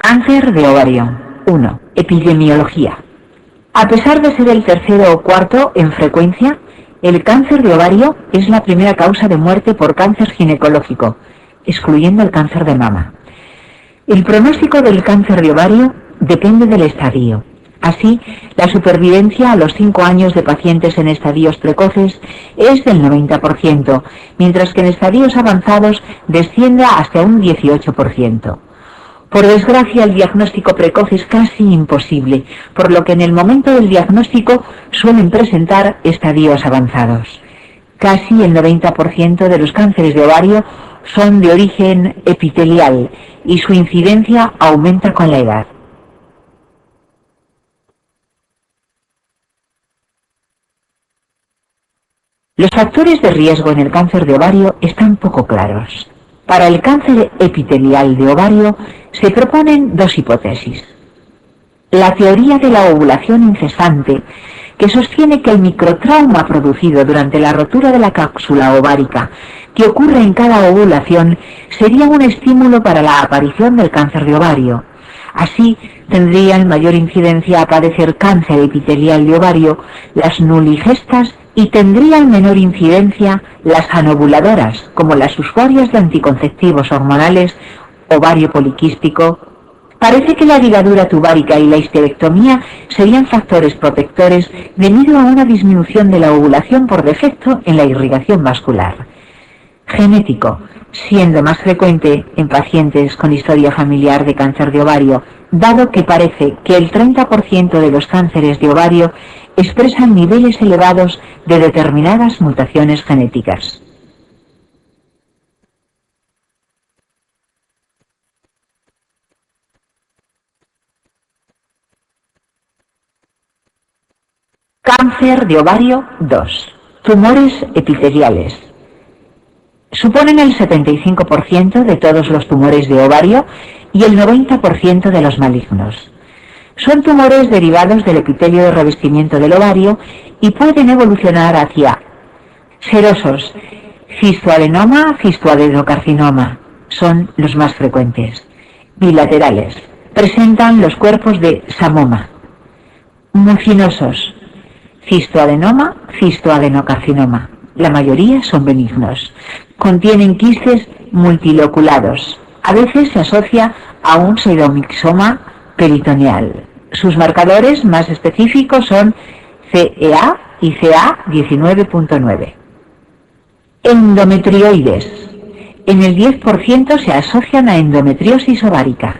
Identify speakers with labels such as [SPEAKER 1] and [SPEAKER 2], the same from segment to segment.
[SPEAKER 1] Cáncer de ovario. 1. Epidemiología. A pesar de ser el tercero o cuarto en frecuencia, el cáncer de ovario es la primera causa de muerte por cáncer ginecológico, excluyendo el cáncer de mama. El pronóstico del cáncer de ovario depende del estadio. Así, la supervivencia a los 5 años de pacientes en estadios precoces es del 90%, mientras que en estadios avanzados desciende hasta un 18%. Por desgracia, el diagnóstico precoz es casi imposible, por lo que en el momento del diagnóstico suelen presentar estadios avanzados. Casi el 90% de los cánceres de ovario son de origen epitelial y su incidencia aumenta con la edad. Los factores de riesgo en el cáncer de ovario están poco claros. Para el cáncer epitelial de ovario se proponen dos hipótesis. La teoría de la ovulación incesante, que sostiene que el microtrauma producido durante la rotura de la cápsula ovárica que ocurre en cada ovulación sería un estímulo para la aparición del cáncer de ovario. Así, tendrían mayor incidencia a padecer cáncer epitelial de ovario las nuligestas y tendrían menor incidencia las anovuladoras, como las usuarias de anticonceptivos hormonales, ovario poliquístico. Parece que la ligadura tubárica y la histerectomía serían factores protectores debido a una disminución de la ovulación por defecto en la irrigación vascular. Genético, siendo más frecuente en pacientes con historia familiar de cáncer de ovario, dado que parece que el 30% de los cánceres de ovario expresan niveles elevados de determinadas mutaciones genéticas. Cáncer de ovario 2. Tumores epiteliales. Suponen el 75% de todos los tumores de ovario y el 90% de los malignos. Son tumores derivados del epitelio de revestimiento del ovario y pueden evolucionar hacia serosos, cistoadenoma, cistoadenocarcinoma, son los más frecuentes. Bilaterales, presentan los cuerpos de samoma. Mucinosos, cistoadenoma, cistoadenocarcinoma. La mayoría son benignos. Contienen quistes multiloculados. A veces se asocia a un pseudomixoma peritoneal. Sus marcadores más específicos son CEA y CA19.9. Endometrioides. En el 10% se asocian a endometriosis ovárica.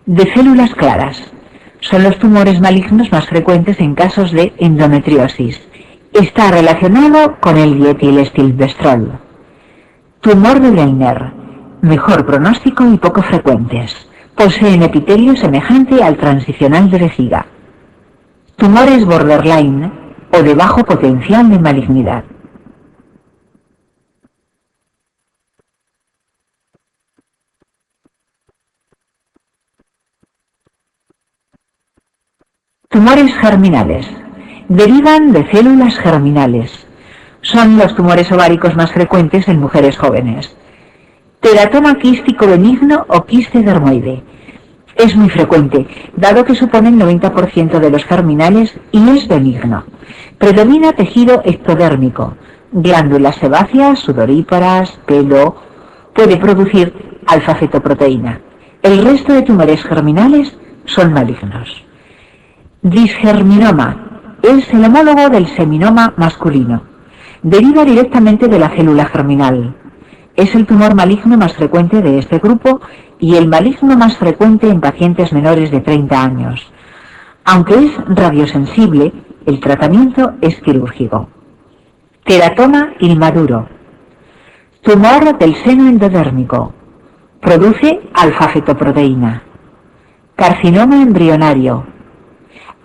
[SPEAKER 1] De células claras. Son los tumores malignos más frecuentes en casos de endometriosis. Está relacionado con el dietilestilbestrol. Tumor de Leiner. Mejor pronóstico y poco frecuentes. Poseen epitelio semejante al transicional de vejiga. Tumores borderline o de bajo potencial de malignidad. Tumores germinales. Derivan de células germinales. Son los tumores ováricos más frecuentes en mujeres jóvenes. Teratoma quístico benigno o quiste dermoide. Es muy frecuente, dado que supone el 90% de los germinales y es benigno. Predomina tejido ectodérmico, glándulas sebáceas, sudoríparas, pelo. Puede producir alfa-fetoproteína. El resto de tumores germinales son malignos. Disgerminoma es el homólogo del seminoma masculino. Deriva directamente de la célula germinal. Es el tumor maligno más frecuente de este grupo y el maligno más frecuente en pacientes menores de 30 años. Aunque es radiosensible, el tratamiento es quirúrgico. Teratoma inmaduro. Tumor del seno endodérmico. Produce alfa-fetoproteína. Carcinoma embrionario.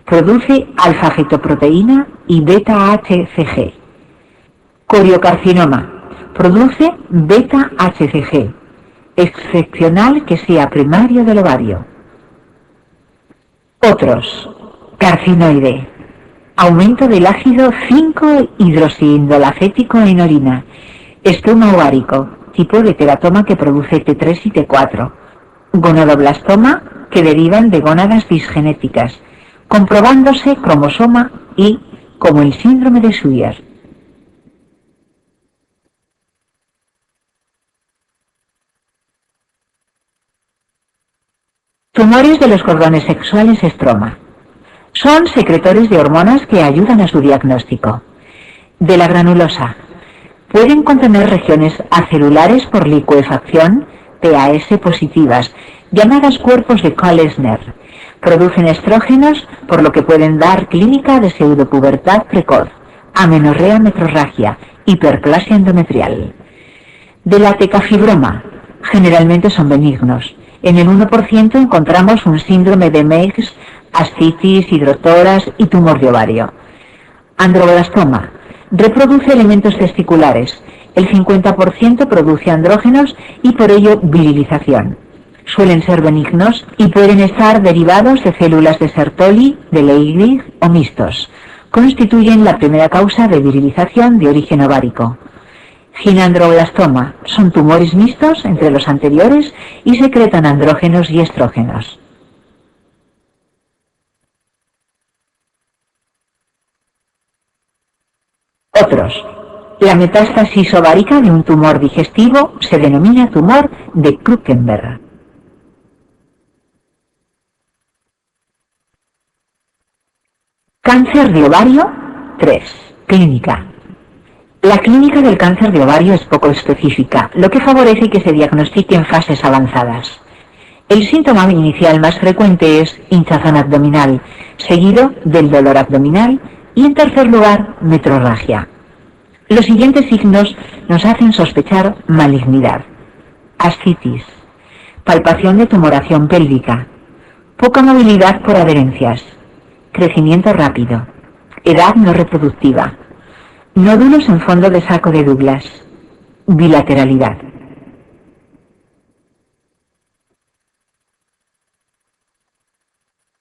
[SPEAKER 1] Produce alfa-fetoproteína y beta-HCG. Coriocarcinoma. Produce beta-HCG, excepcional que sea primario del ovario. Otros. Carcinoide. Aumento del ácido 5-hidroxiindolacético en orina. Estoma ovárico, tipo de teratoma que produce T3 y T4. Gonodoblastoma que derivan de gónadas disgenéticas, comprobándose cromosoma Y como el síndrome de Swyer. Tumores de los cordones sexuales estroma. Son secretores de hormonas que ayudan a su diagnóstico. De la granulosa. Pueden contener regiones acelulares por licuefacción, PAS positivas, llamadas cuerpos de Kollesner. Producen estrógenos, por lo que pueden dar clínica de pseudopubertad precoz, amenorrea metrorragia, hiperplasia endometrial. De la tecafibroma. Generalmente son benignos. En el 1% encontramos un síndrome de Meigs, ascitis, hidrotoras y tumor de ovario. Androblastoma. Reproduce elementos testiculares. El 50% produce andrógenos y por ello virilización. Suelen ser benignos y pueden estar derivados de células de Sertoli, de Leydig o mixtos. Constituyen la primera causa de virilización de origen ovárico. Ginandroblastoma. Son tumores mixtos entre los anteriores y secretan andrógenos y estrógenos. Otros. La metástasis ovárica de un tumor digestivo se denomina tumor de Krukenberg. Cáncer de ovario 3. Clínica. La clínica del cáncer de ovario es poco específica, lo que favorece que se diagnostique en fases avanzadas. El síntoma inicial más frecuente es hinchazón abdominal, seguido del dolor abdominal y en tercer lugar, metrorragia. Los siguientes signos nos hacen sospechar malignidad: ascitis, palpación de tumoración pélvica, poca movilidad por adherencias, crecimiento rápido, edad no reproductiva, nódulos en fondo de saco de Douglas, bilateralidad.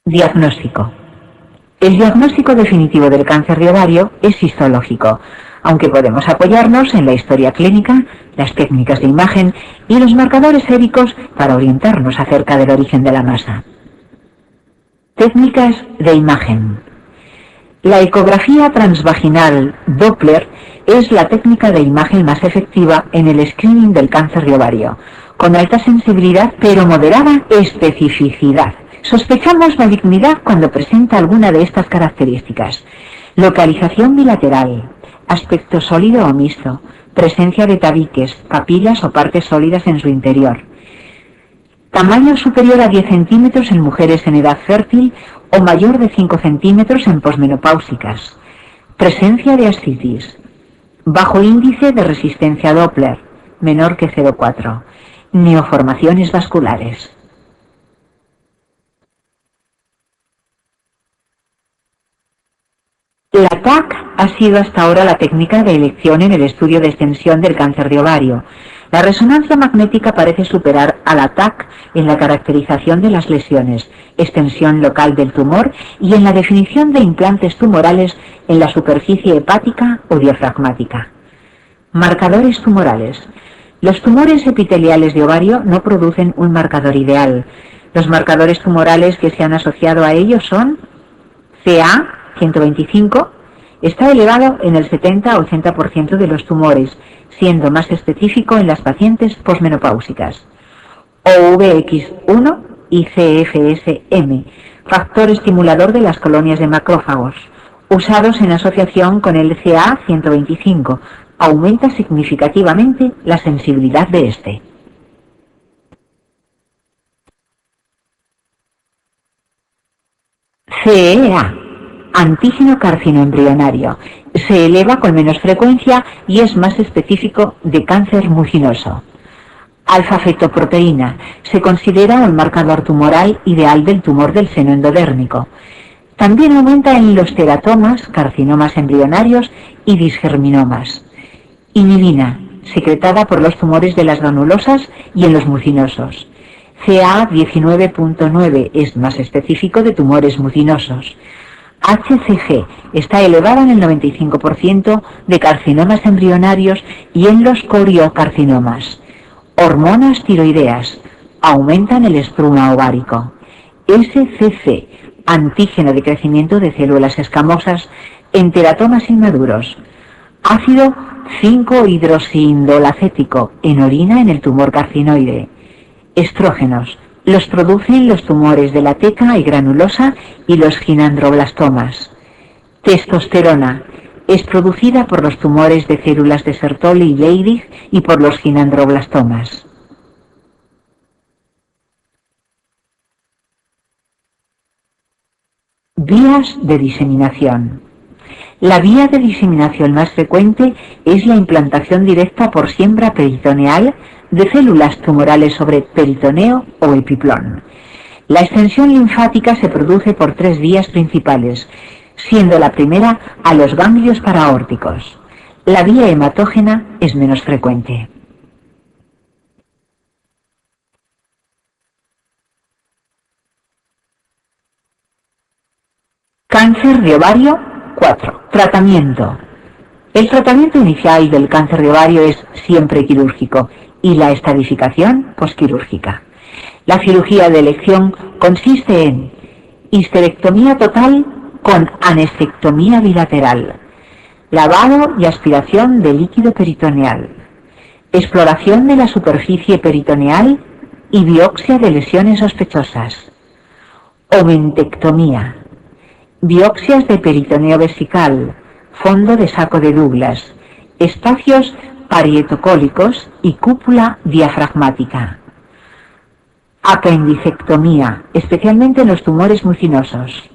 [SPEAKER 1] Diagnóstico. El diagnóstico definitivo del cáncer de ovario es histológico, aunque podemos apoyarnos en la historia clínica, las técnicas de imagen y los marcadores séricos para orientarnos acerca del origen de la masa. Técnicas de imagen. La ecografía transvaginal Doppler es la técnica de imagen más efectiva en el screening del cáncer de ovario, con alta sensibilidad pero moderada especificidad. Sospechamos malignidad cuando presenta alguna de estas características: localización bilateral, aspecto sólido o mixto, presencia de tabiques, papilas o partes sólidas en su interior, tamaño superior a 10 centímetros en mujeres en edad fértil o mayor de 5 centímetros en posmenopáusicas, presencia de ascitis, bajo índice de resistencia Doppler, menor que 0,4, neoformaciones vasculares. La TAC ha sido hasta ahora la técnica de elección en el estudio de extensión del cáncer de ovario. La resonancia magnética parece superar a la TAC en la caracterización de las lesiones, extensión local del tumor y en la definición de implantes tumorales en la superficie hepática o diafragmática. Marcadores tumorales. Los tumores epiteliales de ovario no producen un marcador ideal. Los marcadores tumorales que se han asociado a ellos son CA 125, está elevado en el 70-80% de los tumores, siendo más específico en las pacientes posmenopáusicas. OVX1 y CFSM, factor estimulador de las colonias de macrófagos, usados en asociación con el CA 125, aumenta significativamente la sensibilidad de este. CEA, antígeno carcinoembrionario, se eleva con menos frecuencia y es más específico de cáncer muginoso. Alfa-fetoproteína, se considera un marcador tumoral ideal del tumor del seno endodérmico. También aumenta en los teratomas, carcinomas embrionarios y disgerminomas. Inhibina, secretada por los tumores de las granulosas y en los mucinosos. CA 19.9 es más específico de tumores mucinosos. HCG está elevada en el 95% de carcinomas embrionarios y en los coriocarcinomas. Hormonas tiroideas aumentan el estruma ovárico. SCC, antígeno de crecimiento de células escamosas en teratomas inmaduros. Ácido 5-hidroxiindolacético en orina en el tumor carcinoide. Estrógenos. Los producen los tumores de la teca y granulosa y los ginandroblastomas. Testosterona. Es producida por los tumores de células de Sertoli y Leydig y por los ginandroblastomas. Vías de diseminación. La vía de diseminación más frecuente es la implantación directa por siembra peritoneal de células tumorales sobre peritoneo o epiplón. La extensión linfática se produce por 3 vías principales, siendo la primera a los ganglios paraórticos. La vía hematógena es menos frecuente. Cáncer de ovario 4. Tratamiento. El tratamiento inicial del cáncer de ovario es siempre quirúrgico y la estadificación posquirúrgica. La cirugía de elección consiste en histerectomía total con anestectomía bilateral, lavado y aspiración de líquido peritoneal, exploración de la superficie peritoneal y biopsia de lesiones sospechosas, omentectomía, biopsias de peritoneo vesical, fondo de saco de Douglas, espacios parietocólicos y cúpula diafragmática. Apendicectomía, especialmente en los tumores mucinosos.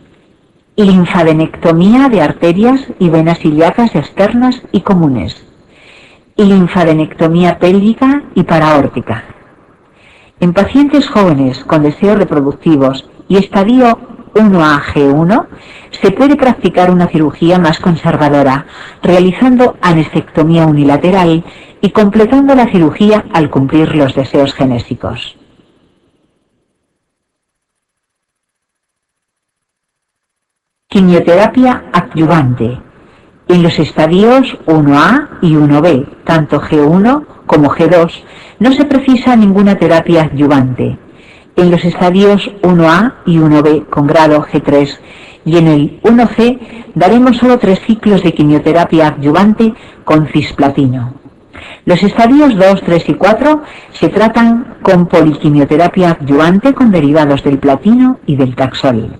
[SPEAKER 1] Linfadenectomía de arterias y venas ilíacas externas y comunes. Linfadenectomía pélvica y paraórtica. En pacientes jóvenes con deseos reproductivos y estadio 1A-G1, se puede practicar una cirugía más conservadora, realizando anestectomía unilateral y completando la cirugía al cumplir los deseos genésicos. Quimioterapia adyuvante. En los estadios 1A y 1B, tanto G1 como G2, no se precisa ninguna terapia adyuvante. En los estadios 1A y 1B con grado G3 y en el 1C daremos solo 3 ciclos de quimioterapia adyuvante con cisplatino. Los estadios 2, 3 y 4 se tratan con poliquimioterapia adyuvante con derivados del platino y del taxol.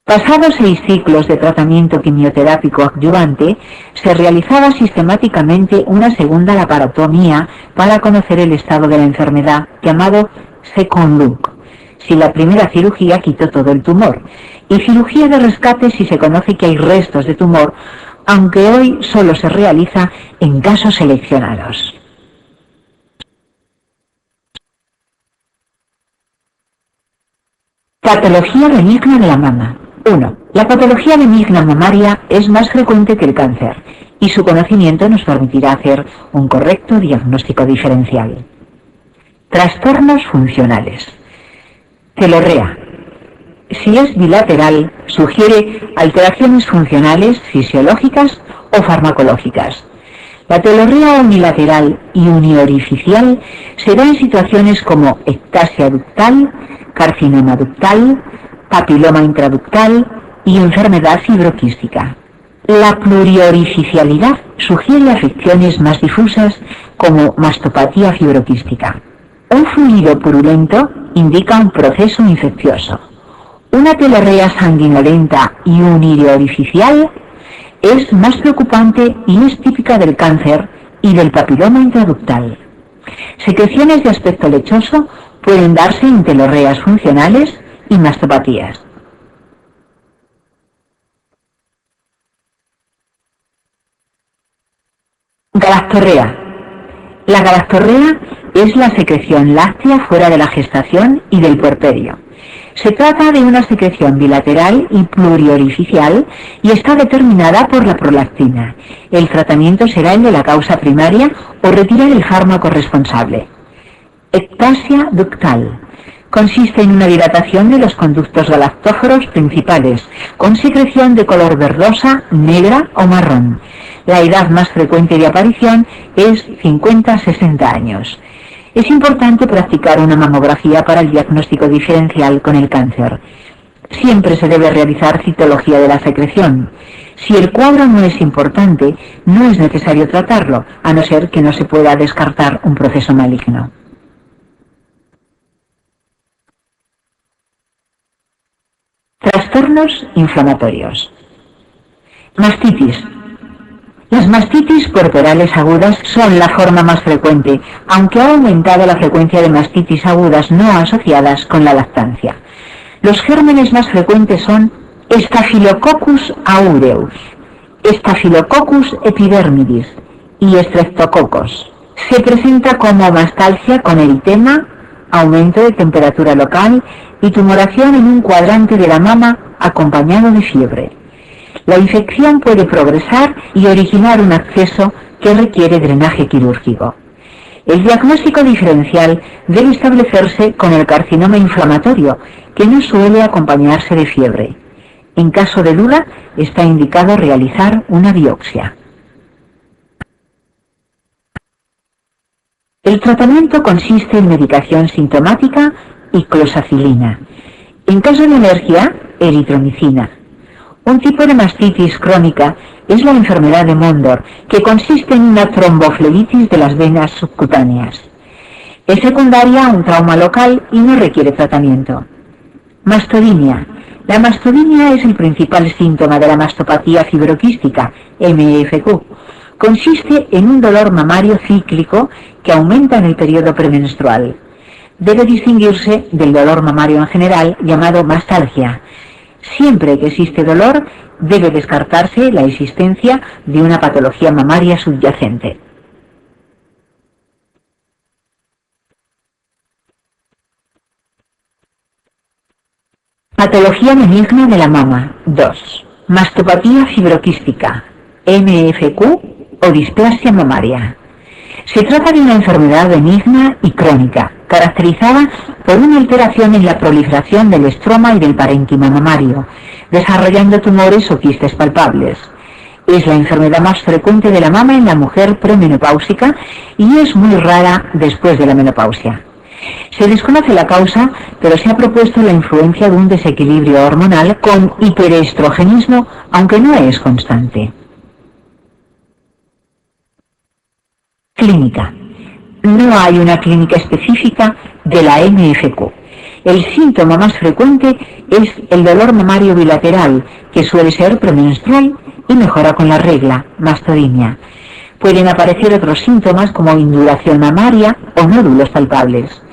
[SPEAKER 1] Pasados 6 ciclos de tratamiento quimioterápico adyuvante, se realizaba sistemáticamente una segunda laparotomía para conocer el estado de la enfermedad, llamado second look, si la primera cirugía quitó todo el tumor, y cirugía de rescate si se conoce que hay restos de tumor, aunque hoy solo se realiza en casos seleccionados. Patología benigna de la mama. 1. La patología benigna mamaria es más frecuente que el cáncer y su conocimiento nos permitirá hacer un correcto diagnóstico diferencial. Trastornos funcionales. Telorrea. Si es bilateral, sugiere alteraciones funcionales, fisiológicas o farmacológicas. La telorrea unilateral y uniorificial se da en situaciones como ectasia ductal, carcinoma ductal, papiloma intraductal y enfermedad fibroquística. La pluriorificialidad sugiere afecciones más difusas como mastopatía fibroquística. Un fluido purulento indica un proceso infeccioso. Una telorrea sanguinolenta y uniorificial es más preocupante y es típica del cáncer y del papiloma intraductal. Secreciones de aspecto lechoso pueden darse en telorreas funcionales y mastopatías. Galactorrea. La galactorrea es la secreción láctea fuera de la gestación y del puerperio. Se trata de una secreción bilateral y pluriorificial y está determinada por la prolactina. El tratamiento será el de la causa primaria o retirar el fármaco responsable. Ectasia ductal. Consiste en una dilatación de los conductos galactóforos principales, con secreción de color verdosa, negra o marrón. La edad más frecuente de aparición es 50-60 años. es importante practicar una mamografía para el diagnóstico diferencial con el cáncer. Siempre se debe realizar citología de la secreción. Si el cuadro no es importante, no es necesario tratarlo, a no ser que no se pueda descartar un proceso maligno. Trastornos inflamatorios. Mastitis. Las mastitis puerperales agudas son la forma más frecuente, aunque ha aumentado la frecuencia de mastitis agudas no asociadas con la lactancia. Los gérmenes más frecuentes son Staphylococcus aureus, Staphylococcus epidermidis y Streptococcus. Se presenta como mastalgia con eritema, aumento de temperatura local y tumoración en un cuadrante de la mama acompañado de fiebre. La infección puede progresar y originar un acceso que requiere drenaje quirúrgico. El diagnóstico diferencial debe establecerse con el carcinoma inflamatorio, que no suele acompañarse de fiebre. En caso de duda, está indicado realizar una biopsia. El tratamiento consiste en medicación sintomática y clozapilina. En caso de alergia, eritromicina. Un tipo de mastitis crónica es la enfermedad de Mondor, que consiste en una tromboflebitis de las venas subcutáneas. Es secundaria a un trauma local y no requiere tratamiento. Mastodinia. La mastodinia es el principal síntoma de la mastopatía fibroquística, MFQ. Consiste en un dolor mamario cíclico que aumenta en el periodo premenstrual. Debe distinguirse del dolor mamario en general, llamado mastalgia. Siempre que existe dolor, debe descartarse la existencia de una patología mamaria subyacente. Patología benigna de la mama. 2. Mastopatía fibroquística, MFQ o displasia mamaria. Se trata de una enfermedad benigna y crónica, caracterizada por una alteración en la proliferación del estroma y del parénquima mamario, desarrollando tumores o quistes palpables. Es la enfermedad más frecuente de la mama en la mujer premenopáusica y es muy rara después de la menopausia. Se desconoce la causa, pero se ha propuesto la influencia de un desequilibrio hormonal con hiperestrogenismo, aunque no es constante. Clínica. No hay una clínica específica de la MFQ. El síntoma más frecuente es el dolor mamario bilateral, que suele ser premenstrual y mejora con la regla, mastodinia. Pueden aparecer otros síntomas como induración mamaria o nódulos palpables.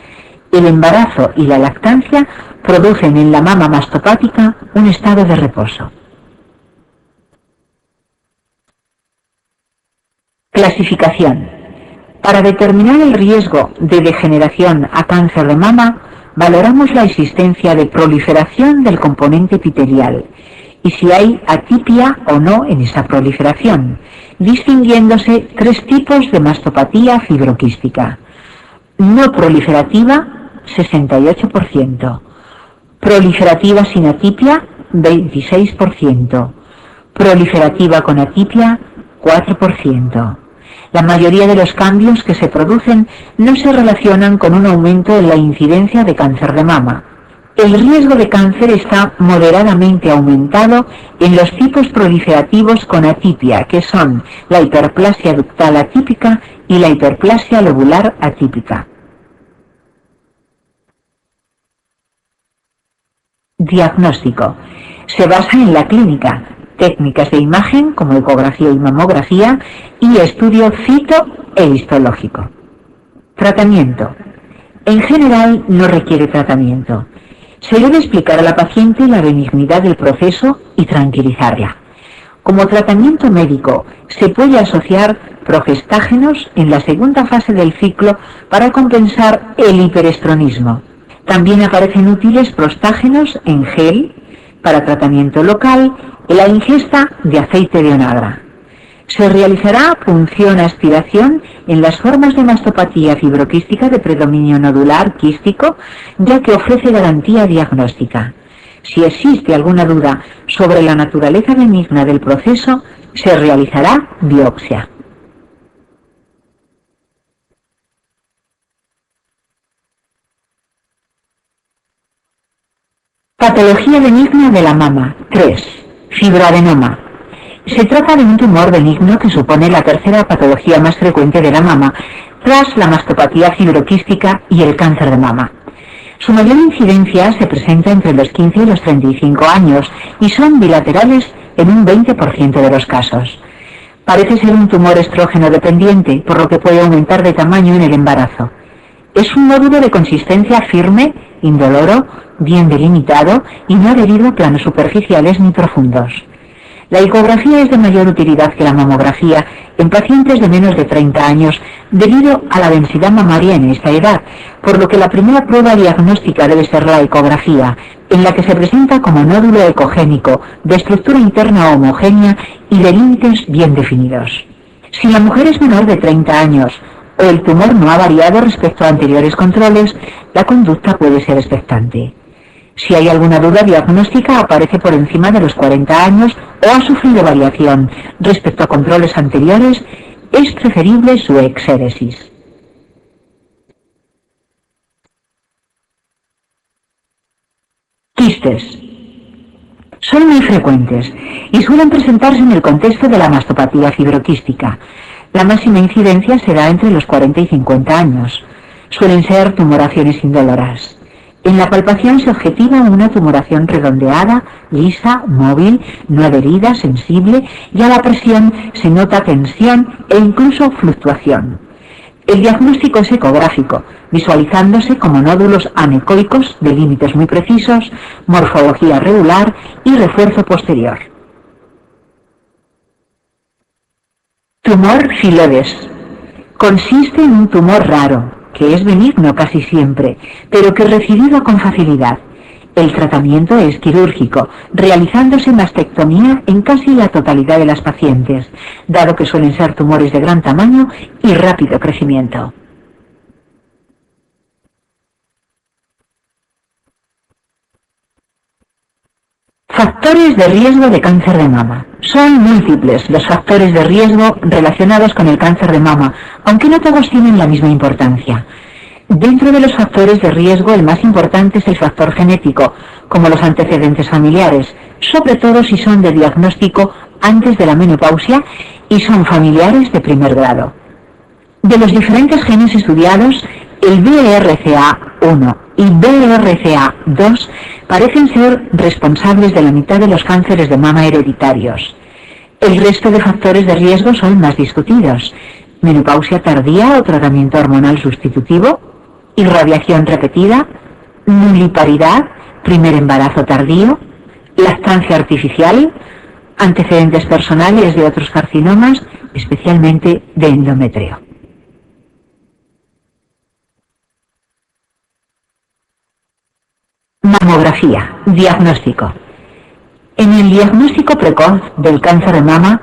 [SPEAKER 1] El embarazo y la lactancia producen en la mama mastopática un estado de reposo. Clasificación. Para determinar el riesgo de degeneración a cáncer de mama, valoramos la existencia de proliferación del componente epitelial y si hay atipia o no en esa proliferación, distinguiéndose 3 tipos de mastopatía fibroquística. No proliferativa, 68%. Proliferativa sin atipia, 26%. Proliferativa con atipia, 4%. La mayoría de los cambios que se producen no se relacionan con un aumento en la incidencia de cáncer de mama. El riesgo de cáncer está moderadamente aumentado en los tipos proliferativos con atipia, que son la hiperplasia ductal atípica y la hiperplasia lobular atípica. Diagnóstico. Se basa en la clínica, técnicas de imagen como ecografía y mamografía y estudio cito e histológico. Tratamiento. En general no requiere tratamiento. Se debe explicar a la paciente la benignidad del proceso y tranquilizarla. Como tratamiento médico se puede asociar progestágenos en la segunda fase del ciclo para compensar el hiperestronismo. También aparecen útiles prostágenos en gel para tratamiento local y la ingesta de aceite de onagra. Se realizará punción-aspiración en las formas de mastopatía fibroquística de predominio nodular quístico, ya que ofrece garantía diagnóstica. Si existe alguna duda sobre la naturaleza benigna del proceso, se realizará biopsia. Patología benigna de la mama. 3. Fibroadenoma. Se trata de un tumor benigno que supone la tercera patología más frecuente de la mama, tras la mastopatía fibroquística y el cáncer de mama. Su mayor incidencia se presenta entre los 15 y los 35 años y son bilaterales en un 20% de los casos. Parece ser un tumor estrógeno dependiente, por lo que puede aumentar de tamaño en el embarazo. Es un nódulo de consistencia firme, indoloro, bien delimitado y no adherido a planos superficiales ni profundos. La ecografía es de mayor utilidad que la mamografía en pacientes de menos de 30 años debido a la densidad mamaria en esta edad, por lo que la primera prueba diagnóstica debe ser la ecografía, en la que se presenta como nódulo ecogénico de estructura interna homogénea y de límites bien definidos. Si la mujer es menor de 30 años o el tumor no ha variado respecto a anteriores controles, la conducta puede ser expectante. Si hay alguna duda diagnóstica, aparece por encima de los 40 años o ha sufrido variación respecto a controles anteriores, es preferible su exéresis. Quistes. Son muy frecuentes y suelen presentarse en el contexto de la mastopatía fibroquística. La máxima incidencia se da entre los 40 y 50 años. Suelen ser tumoraciones indoloras. En la palpación se objetiva una tumoración redondeada, lisa, móvil, no adherida, sensible, y a la presión se nota tensión e incluso fluctuación. El diagnóstico es ecográfico, visualizándose como nódulos anecoicos de límites muy precisos, morfología regular y refuerzo posterior. Tumor Filodes. Consiste en un tumor raro, que es benigno casi siempre, pero que es recibido con facilidad. El tratamiento es quirúrgico, realizándose mastectomía en casi la totalidad de las pacientes, dado que suelen ser tumores de gran tamaño y rápido crecimiento. Factores de riesgo de cáncer de mama. Son múltiples los factores de riesgo relacionados con el cáncer de mama, aunque no todos tienen la misma importancia. Dentro de los factores de riesgo, el más importante es el factor genético, como los antecedentes familiares, sobre todo si son de diagnóstico antes de la menopausia y son familiares de primer grado. De los diferentes genes estudiados, el BRCA1 y BRCA2 parecen ser responsables de la mitad de los cánceres de mama hereditarios. El resto de factores de riesgo son más discutidos: menopausia tardía o tratamiento hormonal sustitutivo, irradiación repetida, nuliparidad, primer embarazo tardío, lactancia artificial, antecedentes personales de otros carcinomas, especialmente de endometrio. Mamografía. Diagnóstico. En el diagnóstico precoz del cáncer de mama,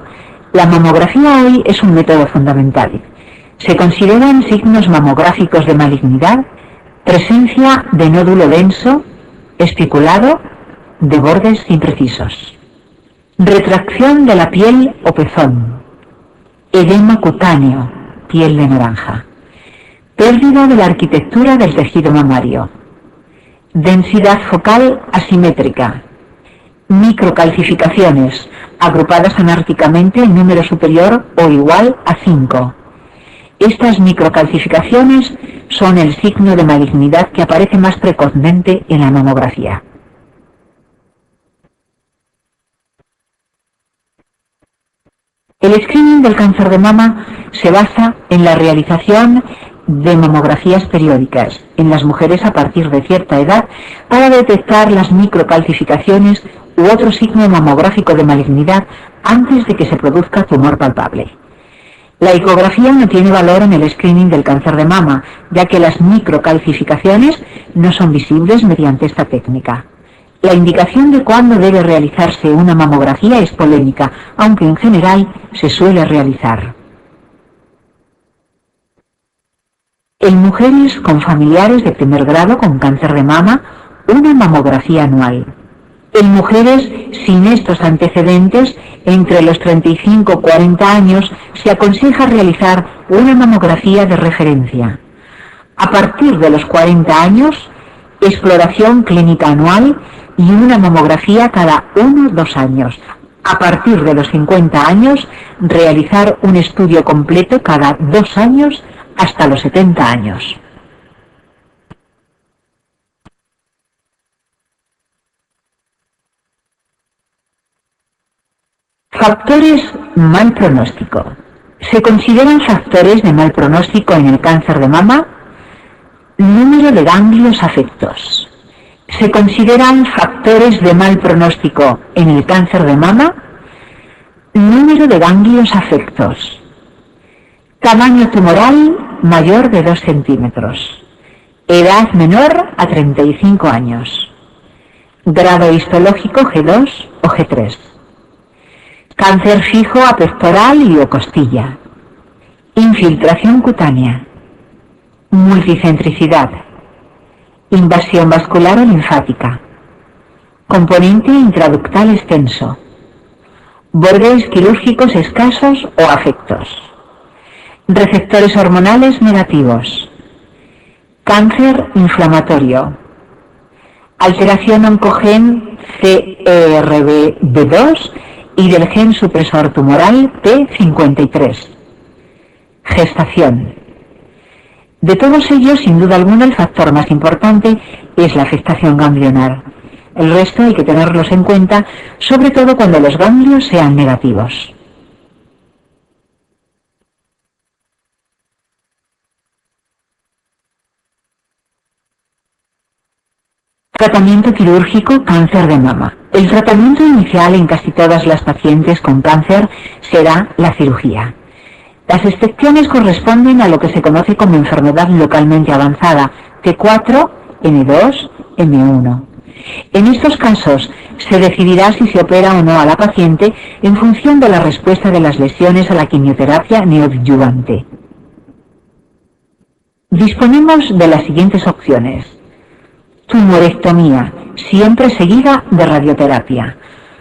[SPEAKER 1] la mamografía hoy es un método fundamental. Se consideran signos mamográficos de malignidad, presencia de nódulo denso, especulado, de bordes imprecisos, retracción de la piel o pezón, edema cutáneo, piel de naranja, pérdida de la arquitectura del tejido mamario, densidad focal asimétrica, microcalcificaciones agrupadas anárquicamente en número superior o igual a 5. Estas microcalcificaciones son el signo de malignidad que aparece más precozmente en la mamografía. El screening del cáncer de mama se basa en la realización de mamografías periódicas en las mujeres a partir de cierta edad para detectar las microcalcificaciones u otro signo mamográfico de malignidad antes de que se produzca tumor palpable. La ecografía no tiene valor en el screening del cáncer de mama, ya que las microcalcificaciones no son visibles mediante esta técnica. La indicación de cuándo debe realizarse una mamografía es polémica, aunque en general se suele realizar. En mujeres con familiares de primer grado con cáncer de mama, una mamografía anual. En mujeres sin estos antecedentes, entre los 35 y 40 años, se aconseja realizar una mamografía de referencia. A partir de los 40 años, exploración clínica anual y una mamografía cada 1 o 2 años. A partir de los 50 años, realizar un estudio completo cada 2 años hasta los 70 años. Factores mal pronóstico. Se consideran factores de mal pronóstico en el cáncer de mama: número de ganglios afectos. Se consideran factores de mal pronóstico en el cáncer de mama: número de ganglios afectos. Tamaño tumoral mayor de 2 centímetros. Edad menor a 35 años. Grado histológico G2 o G3. Cáncer fijo a pectoral y o costilla. Infiltración cutánea. Multicentricidad. Invasión vascular o linfática. Componente intraductal extenso. Bordes quirúrgicos escasos o afectos. Receptores hormonales negativos. Cáncer inflamatorio. Alteración oncogen CERBB2 y del gen supresor tumoral P53. Gestación. De todos ellos, sin duda alguna, el factor más importante es la afectación ganglionar. El resto hay que tenerlos en cuenta, sobre todo cuando los ganglios sean negativos. Tratamiento quirúrgico cáncer de mama. El tratamiento inicial en casi todas las pacientes con cáncer será la cirugía. Las excepciones corresponden a lo que se conoce como enfermedad localmente avanzada, T4, N2, M1. En estos casos se decidirá si se opera o no a la paciente en función de la respuesta de las lesiones a la quimioterapia neoadyuvante. Disponemos de las siguientes opciones: tumorectomía, siempre seguida de radioterapia.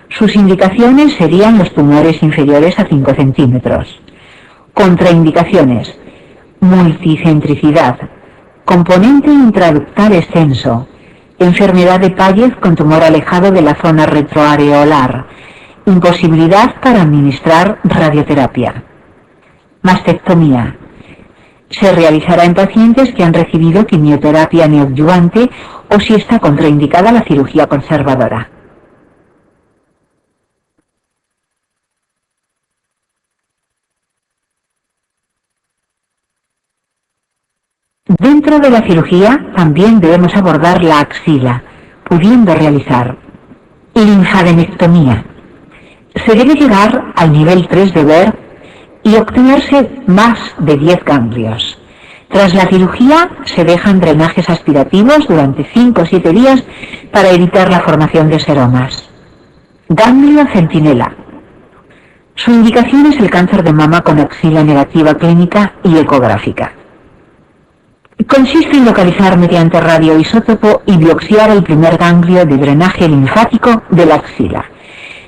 [SPEAKER 1] Sus indicaciones serían los tumores inferiores a 5 centímetros. Contraindicaciones: multicentricidad, componente intraductal extenso, enfermedad de Pallez con tumor alejado de la zona retroareolar, imposibilidad para administrar radioterapia. Mastectomía. Se realizará en pacientes que han recibido quimioterapia neoadyuvante o si está contraindicada la cirugía conservadora. Dentro de la cirugía también debemos abordar la axila, pudiendo realizar linfadenectomía. Se debe llegar al nivel 3 de Ver y obtenerse más de 10 ganglios. Tras la cirugía se dejan drenajes aspirativos durante 5 o 7 días para evitar la formación de seromas. Ganglio centinela. Su indicación es el cáncer de mama con axila negativa clínica y ecográfica. Consiste en localizar mediante radioisótopo y biopsiar el primer ganglio de drenaje linfático de la axila.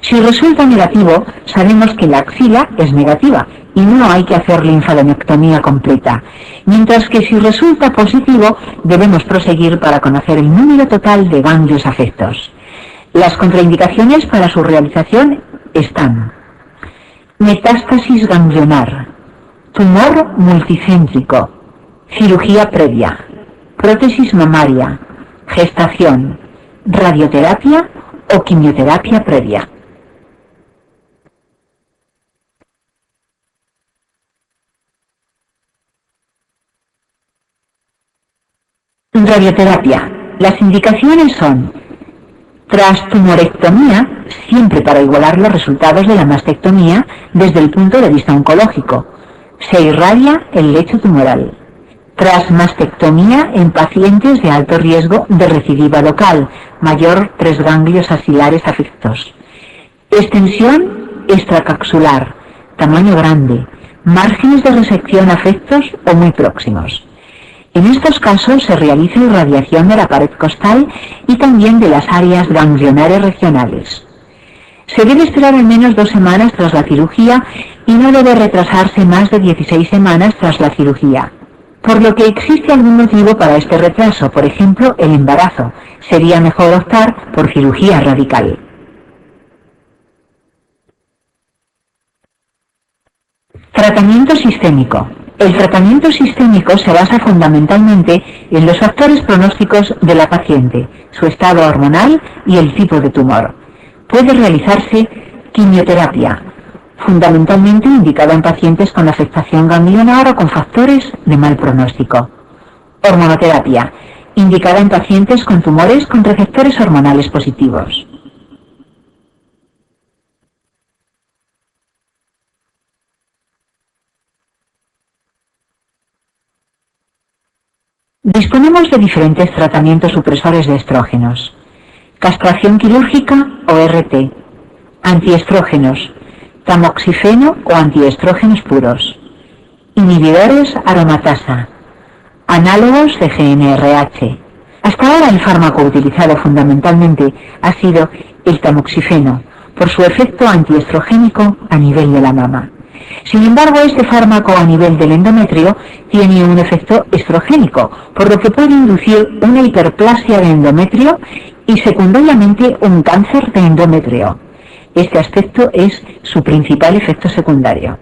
[SPEAKER 1] Si resulta negativo, sabemos que la axila es negativa y no hay que hacer linfadenectomía completa, mientras que si resulta positivo, debemos proseguir para conocer el número total de ganglios afectos. Las contraindicaciones para su realización están: metástasis ganglionar, tumor multicéntrico, cirugía previa, prótesis mamaria, gestación, radioterapia o quimioterapia previa. Radioterapia. Las indicaciones son: tras tumorectomía, siempre para igualar los resultados de la mastectomía desde el punto de vista oncológico, se irradia el lecho tumoral. Tras mastectomía en pacientes de alto riesgo de recidiva local, mayor 3 ganglios axilares afectos. Extensión extracapsular, tamaño grande, márgenes de resección afectos o muy próximos. En estos casos se realiza irradiación de la pared costal y también de las áreas ganglionares regionales. Se debe esperar al menos 2 semanas tras la cirugía y no debe retrasarse más de 16 semanas tras la cirugía. por lo que existe algún motivo para este retraso, por ejemplo, el embarazo. Sería mejor optar por cirugía radical. Tratamiento sistémico. El tratamiento sistémico se basa fundamentalmente en los factores pronósticos de la paciente, su estado hormonal y el tipo de tumor. Puede realizarse quimioterapia, fundamentalmente indicada en pacientes con afectación ganglionar o con factores de mal pronóstico. Hormonoterapia, indicada en pacientes con tumores con receptores hormonales positivos. Disponemos de diferentes tratamientos supresores de estrógenos. Castración quirúrgica o RT, antiestrógenos, tamoxifeno o antiestrógenos puros, inhibidores aromatasa, análogos de GnRH. Hasta ahora el fármaco utilizado fundamentalmente ha sido el tamoxifeno, por su efecto antiestrogénico a nivel de la mama. Sin embargo, este fármaco a nivel del endometrio tiene un efecto estrogénico, por lo que puede inducir una hiperplasia de endometrio y secundariamente un cáncer de endometrio. Este aspecto es su principal efecto secundario.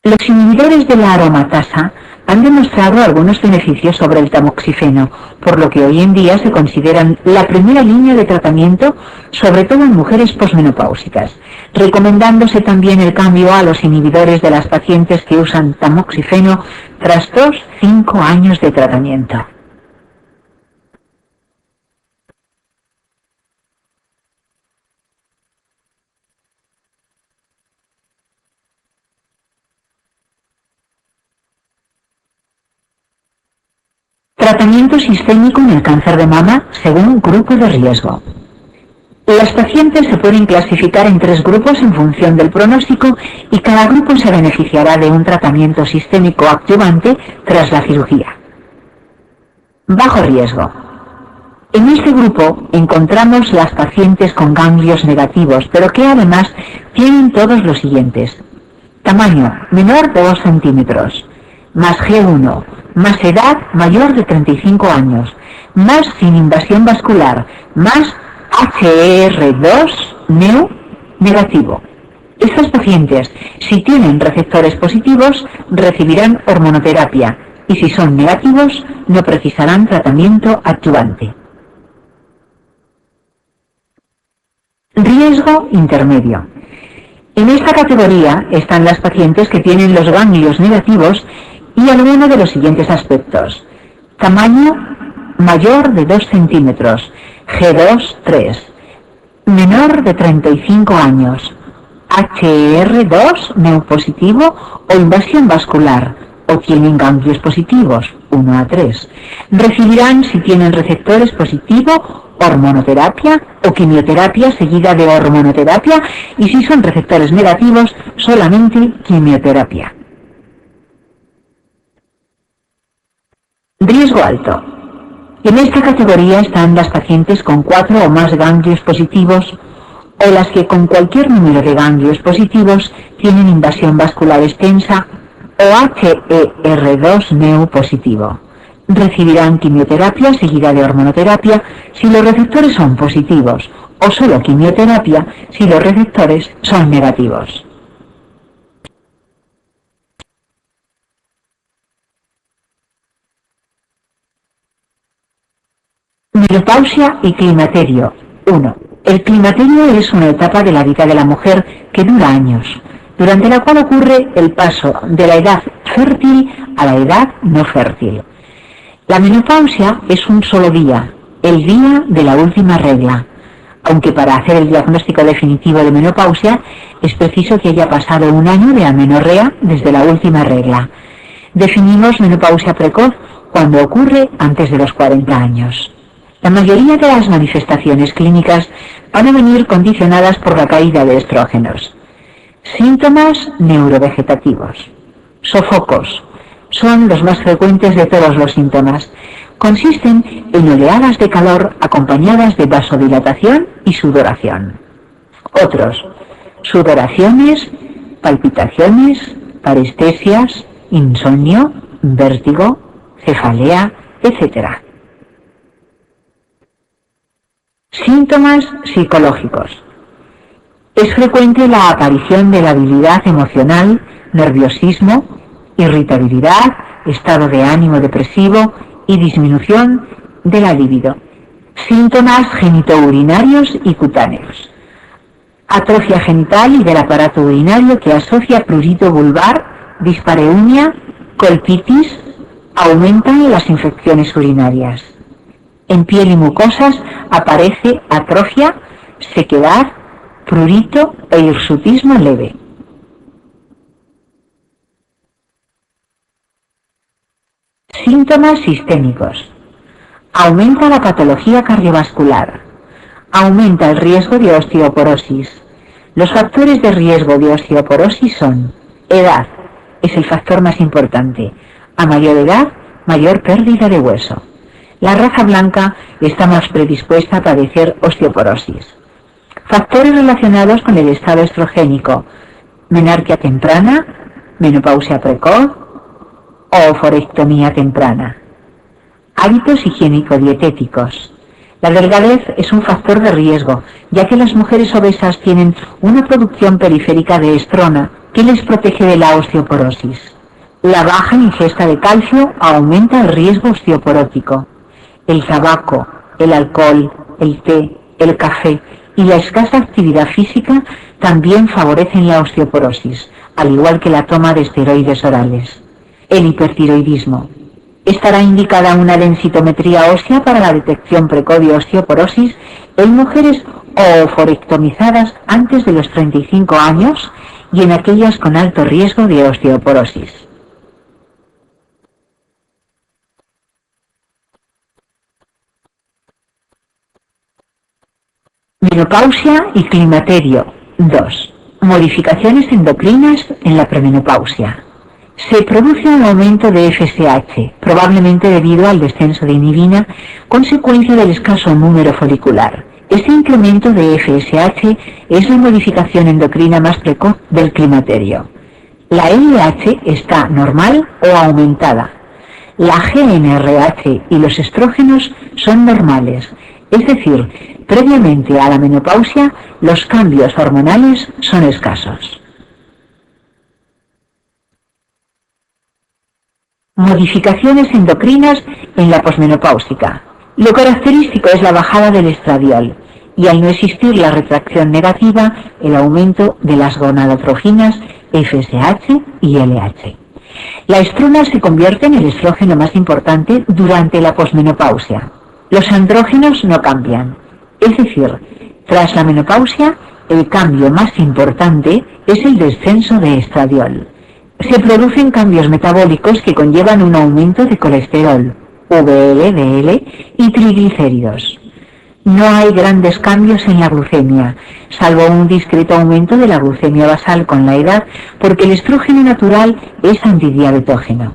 [SPEAKER 1] Los inhibidores de la aromatasa han demostrado algunos beneficios sobre el tamoxifeno, por lo que hoy en día se consideran la primera línea de tratamiento, sobre todo en mujeres posmenopáusicas, recomendándose también el cambio a los inhibidores de las pacientes que usan tamoxifeno tras 2-5 años de tratamiento. Tratamiento sistémico en el cáncer de mama según grupo de riesgo. Las pacientes se pueden clasificar en 3 grupos en función del pronóstico y cada grupo se beneficiará de un tratamiento sistémico adyuvante tras la cirugía. Bajo riesgo. En este grupo encontramos las pacientes con ganglios negativos, pero que además tienen todos los siguientes: tamaño menor de 2 centímetros, más G1, más edad mayor de 35 años, más sin invasión vascular, más HER2 neu negativo. Estas pacientes, si tienen receptores positivos, recibirán hormonoterapia y si son negativos, no precisarán tratamiento adyuvante. Riesgo intermedio. En esta categoría están las pacientes que tienen los ganglios negativos y alguno de los siguientes aspectos: tamaño mayor de 2 centímetros, G2 3, menor de 35 años, HER2 neu positivo o invasión vascular, o tienen ganglios positivos 1 a 3. Recibirán, si tienen receptores positivos, hormonoterapia o quimioterapia seguida de hormonoterapia, y si son receptores negativos, solamente quimioterapia. Riesgo alto. En esta categoría están las pacientes con 4 o más ganglios positivos o las que con cualquier número de ganglios positivos tienen invasión vascular extensa o HER2 neu positivo. Recibirán quimioterapia seguida de hormonoterapia si los receptores son positivos o solo quimioterapia si los receptores son negativos. Menopausia y climaterio. 1. El climaterio es una etapa de la vida de la mujer que dura años, durante la cual ocurre el paso de la edad fértil a la edad no fértil. La menopausia es un solo día, el día de la última regla, aunque para hacer el diagnóstico definitivo de menopausia es preciso que haya pasado un año de amenorrea desde la última regla. Definimos menopausia precoz cuando ocurre antes de los 40 años. La mayoría de las manifestaciones clínicas van a venir condicionadas por la caída de estrógenos. Síntomas neurovegetativos. Sofocos. Son los más frecuentes de todos los síntomas. Consisten en oleadas de calor acompañadas de vasodilatación y sudoración. Otros. Sudoraciones, palpitaciones, parestesias, insomnio, vértigo, cefalea, etc. Síntomas psicológicos. Es frecuente la aparición de labilidad emocional, nerviosismo, irritabilidad, estado de ánimo depresivo y disminución de la libido. Síntomas genitourinarios y cutáneos. Atrofia genital y del aparato urinario que asocia prurito vulvar, dispareunia, colpitis, aumentan las infecciones urinarias. En piel y mucosas aparece atrofia, sequedad, prurito e hirsutismo leve. Síntomas sistémicos. Aumenta la patología cardiovascular. Aumenta el riesgo de osteoporosis. Los factores de riesgo de osteoporosis son: edad, es el factor más importante. A mayor edad, mayor pérdida de hueso. La raza blanca está más predispuesta a padecer osteoporosis. Factores relacionados con el estado estrogénico: menarquia temprana, menopausia precoz o oforectomía temprana. Hábitos higiénico-dietéticos. La delgadez es un factor de riesgo, ya que las mujeres obesas tienen una producción periférica de estrona que les protege de la osteoporosis. La baja ingesta de calcio aumenta el riesgo osteoporótico. El tabaco, el alcohol, el té, el café y la escasa actividad física también favorecen la osteoporosis, al igual que la toma de esteroides orales. El hipertiroidismo. Estará indicada una densitometría ósea para la detección precoz de osteoporosis en mujeres oforectomizadas antes de los 35 años y en aquellas con alto riesgo de osteoporosis. Menopausia y climaterio. 2. Modificaciones endocrinas en la premenopausia. Se produce un aumento de FSH, probablemente debido al descenso de inhibina, consecuencia del escaso número folicular. Este incremento de FSH es la modificación endocrina más precoz del climaterio. La LH está normal o aumentada. La GnRH y los estrógenos son normales, es decir, previamente a la menopausia los cambios hormonales son escasos. Modificaciones endocrinas en la posmenopáusica. Lo característico es la bajada del estradiol y, al no existir la retracción negativa, el aumento de las gonadotrofinas FSH y LH. La estrona se convierte en el estrógeno más importante durante la posmenopausia. Los andrógenos no cambian, es decir, tras la menopausia el cambio más importante es el descenso de estradiol. Se producen cambios metabólicos que conllevan un aumento de colesterol, VLDL y triglicéridos. No hay grandes cambios en la glucemia, salvo un discreto aumento de la glucemia basal con la edad, porque el estrógeno natural es antidiabetógeno.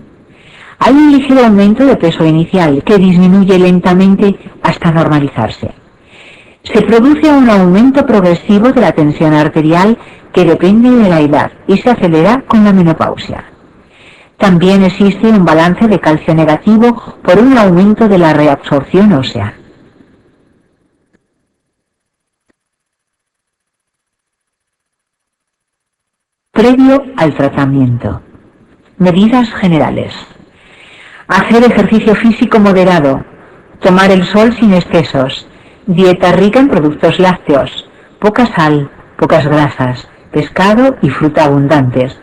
[SPEAKER 1] Hay un ligero aumento de peso inicial que disminuye lentamente hasta normalizarse. Se produce un aumento progresivo de la tensión arterial que depende de la edad y se acelera con la menopausia. También existe un balance de calcio negativo por un aumento de la reabsorción ósea. Previo al tratamiento. Medidas generales. Hacer ejercicio físico moderado, tomar el sol sin excesos, dieta rica en productos lácteos, poca sal, pocas grasas, pescado y fruta abundantes,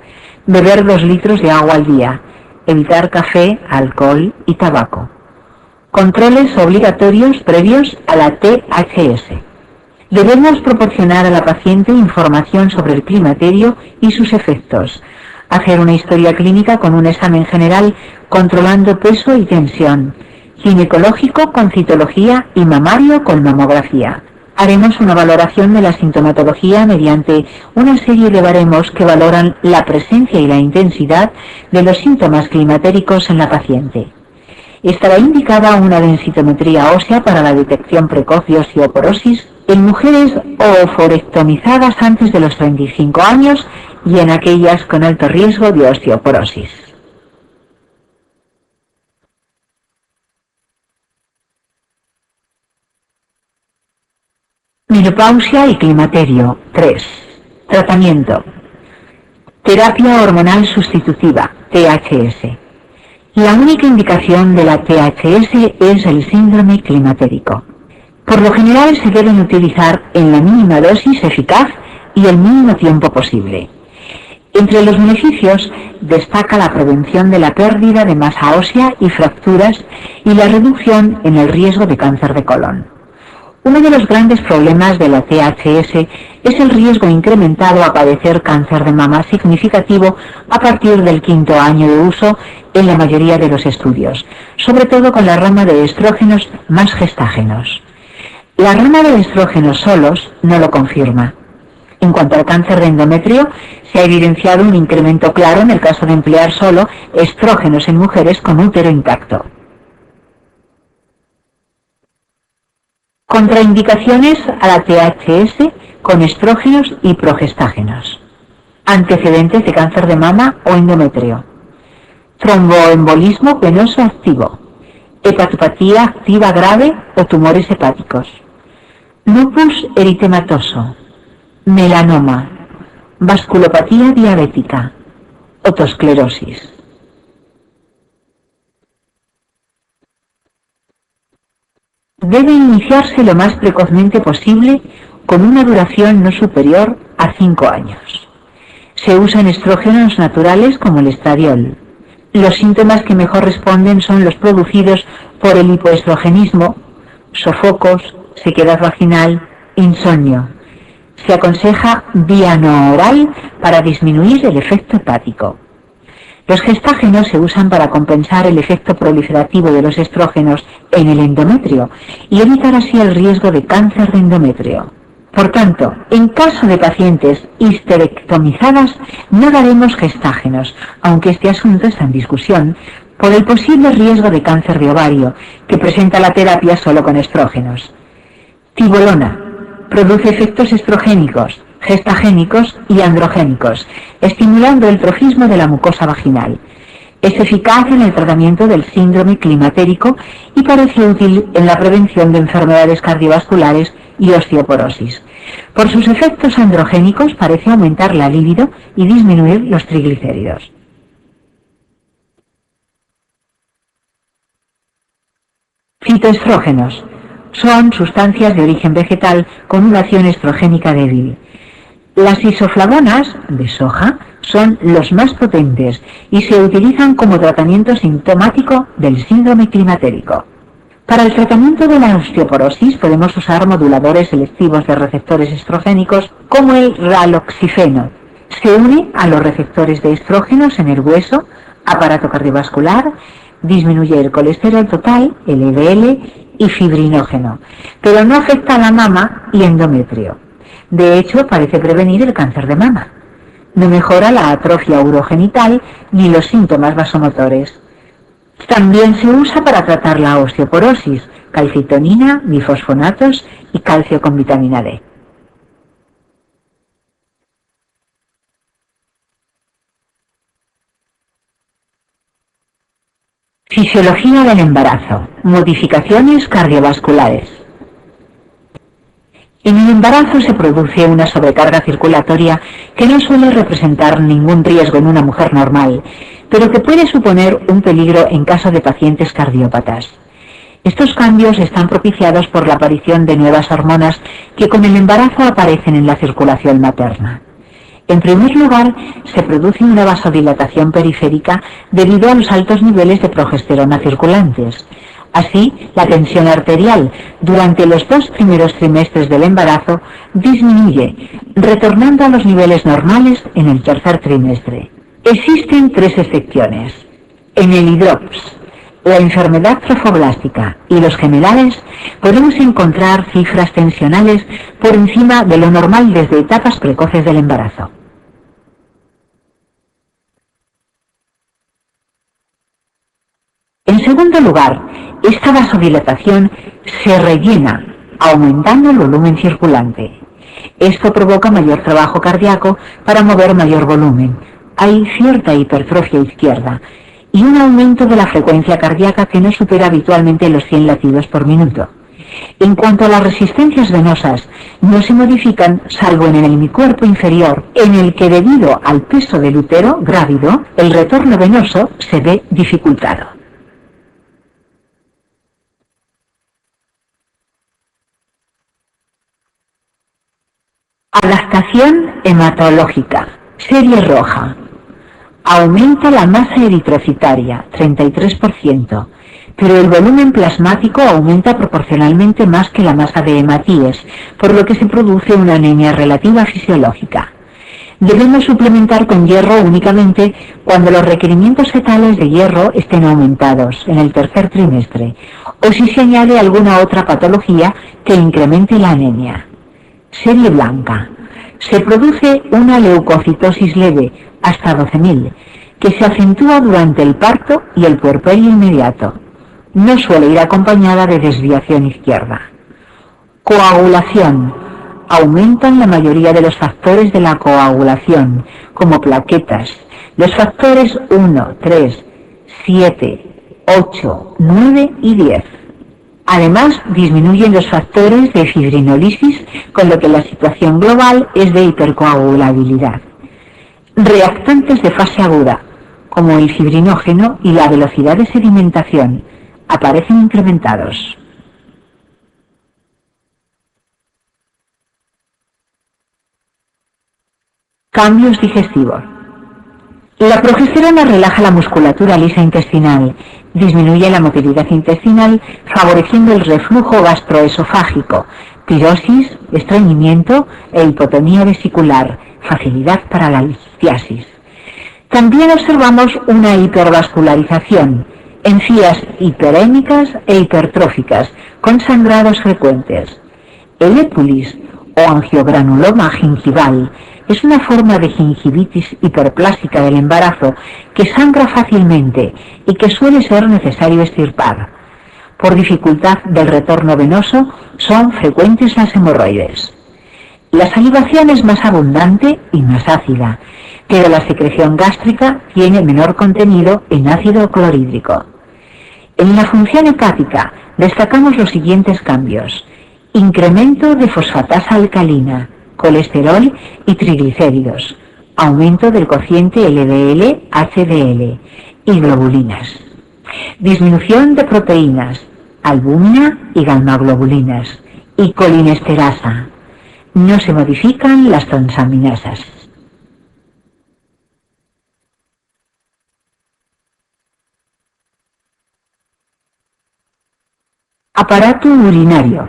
[SPEAKER 1] beber 2 litros de agua al día, evitar café, alcohol y tabaco. Controles obligatorios previos a la THS. Debemos proporcionar a la paciente información sobre el climaterio y sus efectos. Hacer una historia clínica con un examen general controlando peso y tensión. Ginecológico con citología y mamario con mamografía. Haremos una valoración de la sintomatología mediante una serie de baremos que valoran la presencia y la intensidad de los síntomas climatéricos en la paciente. Estará indicada una densitometría ósea para la detección precoz de osteoporosis en mujeres oophorectomizadas antes de los 35 años y en aquellas con alto riesgo de osteoporosis. Menopausia y climaterio. 3. Tratamiento. Terapia hormonal sustitutiva, THS. La única indicación de la THS es el síndrome climatérico. Por lo general se deben utilizar en la mínima dosis eficaz y el mínimo tiempo posible. Entre los beneficios destaca la prevención de la pérdida de masa ósea y fracturas y la reducción en el riesgo de cáncer de colon. Uno de los grandes problemas de la THS es el riesgo incrementado a padecer cáncer de mama significativo a partir del 5º año de uso en la mayoría de los estudios, sobre todo con la rama de estrógenos más gestágenos. La rama de estrógenos solos no lo confirma. En cuanto al cáncer de endometrio, se ha evidenciado un incremento claro en el caso de emplear solo estrógenos en mujeres con útero intacto. Contraindicaciones a la THS con estrógenos y progestágenos. Antecedentes de cáncer de mama o endometrio. Tromboembolismo venoso activo. Hepatopatía activa grave o tumores hepáticos. Lupus eritematoso. Melanoma. Vasculopatía diabética. Otosclerosis. Debe iniciarse lo más precozmente posible con una duración no superior a 5 años. Se usan estrógenos naturales como el estradiol. Los síntomas que mejor responden son los producidos por el hipoestrogenismo, sofocos, sequedad vaginal, insomnio. Se aconseja vía no oral para disminuir el efecto hepático. Los gestágenos se usan para compensar el efecto proliferativo de los estrógenos en el endometrio y evitar así el riesgo de cáncer de endometrio. Por tanto, en caso de pacientes histerectomizadas, no daremos gestágenos, aunque este asunto está en discusión, por el posible riesgo de cáncer de ovario, que presenta la terapia solo con estrógenos. Tibolona. Produce efectos estrogénicos, gestagénicos y androgénicos, estimulando el trofismo de la mucosa vaginal. Es eficaz en el tratamiento del síndrome climatérico y parece útil en la prevención de enfermedades cardiovasculares y osteoporosis. Por sus efectos androgénicos parece aumentar la libido y disminuir los triglicéridos. Fitoestrógenos. Son sustancias de origen vegetal con una acción estrogénica débil. Las isoflavonas de soja son los más potentes y se utilizan como tratamiento sintomático del síndrome climatérico. Para el tratamiento de la osteoporosis podemos usar moduladores selectivos de receptores estrogénicos como el raloxifeno. Se une a los receptores de estrógenos en el hueso, aparato cardiovascular, disminuye el colesterol total, el LDL, y fibrinógeno, pero no afecta a la mama y endometrio. De hecho, parece prevenir el cáncer de mama. No mejora la atrofia urogenital ni los síntomas vasomotores. También se usa para tratar la osteoporosis, calcitonina, bifosfonatos y calcio con vitamina D. Fisiología del embarazo. Modificaciones cardiovasculares. En el embarazo se produce una sobrecarga circulatoria que no suele representar ningún riesgo en una mujer normal, pero que puede suponer un peligro en caso de pacientes cardiópatas. Estos cambios están propiciados por la aparición de nuevas hormonas que con el embarazo aparecen en la circulación materna. En primer lugar, se produce una vasodilatación periférica debido a los altos niveles de progesterona circulantes. Así, la tensión arterial durante los 2 primeros trimestres del embarazo disminuye, retornando a los niveles normales en el tercer trimestre. Existen 3 excepciones. En el hidrops, la enfermedad trofoblástica y los gemelares, podemos encontrar cifras tensionales por encima de lo normal desde etapas precoces del embarazo. En segundo lugar, esta vasodilatación se rellena aumentando el volumen circulante. Esto provoca mayor trabajo cardíaco para mover mayor volumen. Hay cierta hipertrofia izquierda y un aumento de la frecuencia cardíaca que no supera habitualmente los 100 latidos por minuto. En cuanto a las resistencias venosas, no se modifican salvo en el hemicuerpo inferior, en el que debido al peso del útero grávido, el retorno venoso se ve dificultado. Adaptación hematológica. Serie roja. Aumenta la masa eritrocitaria, 33%, pero el volumen plasmático aumenta proporcionalmente más que la masa de hematíes, por lo que se produce una anemia relativa fisiológica. Debemos suplementar con hierro únicamente cuando los requerimientos fetales de hierro estén aumentados en el tercer trimestre, o si se añade alguna otra patología que incremente la anemia. Serie blanca. Se produce una leucocitosis leve, hasta 12.000, que se acentúa durante el parto y el puerperio inmediato. No suele ir acompañada de desviación izquierda. Coagulación. Aumentan la mayoría de los factores de la coagulación, como plaquetas. Los factores 1, 3, 7, 8, 9 y 10. Además, disminuyen los factores de fibrinolisis, con lo que la situación global es de hipercoagulabilidad. Reactantes de fase aguda, como el fibrinógeno y la velocidad de sedimentación, aparecen incrementados. Cambios digestivos. La progesterona relaja la musculatura lisa intestinal, disminuye la motilidad intestinal, favoreciendo el reflujo gastroesofágico, pirosis, estreñimiento e hipotonía vesicular, facilidad para la litiasis. También observamos una hipervascularización, encías hiperémicas e hipertróficas, con sangrados frecuentes. El épulis o angiogranuloma gingival es una forma de gingivitis hiperplásica del embarazo que sangra fácilmente y que suele ser necesario extirpar. Por dificultad del retorno venoso son frecuentes las hemorroides. La salivación es más abundante y más ácida, pero la secreción gástrica tiene menor contenido en ácido clorhídrico. En la función hepática destacamos los siguientes cambios: incremento de fosfatasa alcalina, colesterol y triglicéridos, aumento del cociente LDL-HDL y globulinas, disminución de proteínas, albúmina y gamma-globulinas y colinesterasa. No se modifican las transaminasas. Aparato urinario.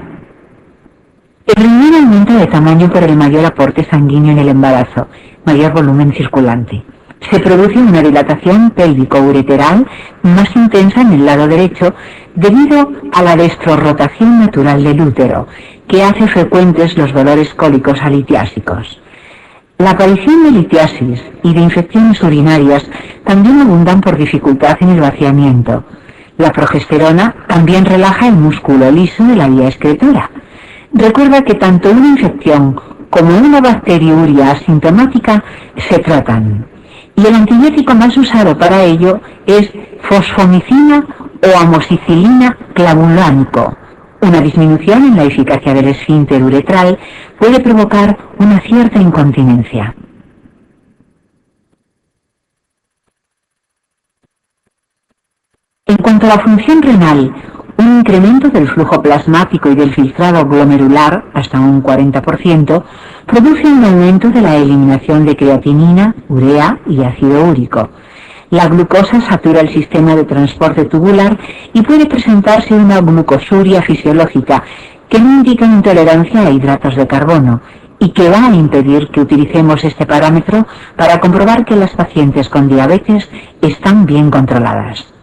[SPEAKER 1] El riñón aumenta de tamaño por el mayor aporte sanguíneo en el embarazo, mayor volumen circulante. Se produce una dilatación pélvico-ureteral más intensa en el lado derecho debido a la destrorrotación natural del útero, que hace frecuentes los dolores cólicos alitiásicos. La aparición de litiasis y de infecciones urinarias también abundan por dificultad en el vaciamiento. La progesterona también relaja el músculo liso de la vía excretora. Recuerda que tanto una infección como una bacteriuria asintomática se tratan, y el antibiótico más usado para ello es fosfomicina o amoxicilina clavulánico. Una disminución en la eficacia del esfínter uretral puede provocar una cierta incontinencia. En cuanto a la función renal, un incremento del flujo plasmático y del filtrado glomerular, hasta un 40%, produce un aumento de la eliminación de creatinina, urea y ácido úrico. La glucosa satura el sistema de transporte tubular y puede presentarse una glucosuria fisiológica que no indica intolerancia a hidratos de carbono y que va a impedir que utilicemos este parámetro para comprobar que las pacientes con diabetes están bien controladas.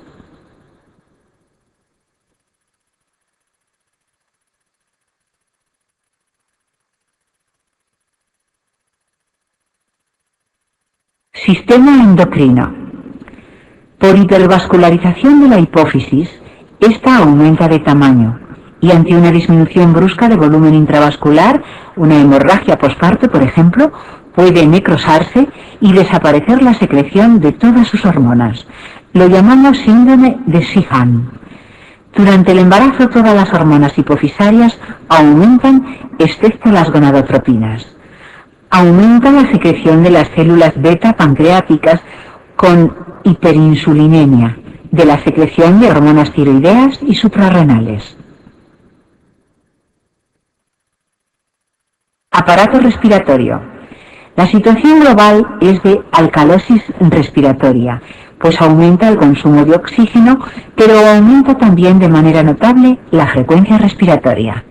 [SPEAKER 1] Sistema endocrino. Por hipervascularización de la hipófisis, esta aumenta de tamaño y ante una disminución brusca de volumen intravascular, una hemorragia posparto, por ejemplo, puede necrosarse y desaparecer la secreción de todas sus hormonas. Lo llamamos síndrome de Sheehan. Durante el embarazo todas las hormonas hipofisarias aumentan excepto las gonadotropinas. Aumenta la secreción de las células beta pancreáticas con hiperinsulinemia, de la secreción de hormonas tiroideas y suprarrenales. Aparato respiratorio. La situación global es de alcalosis respiratoria, pues aumenta el consumo de oxígeno, pero aumenta también de manera notable la frecuencia respiratoria.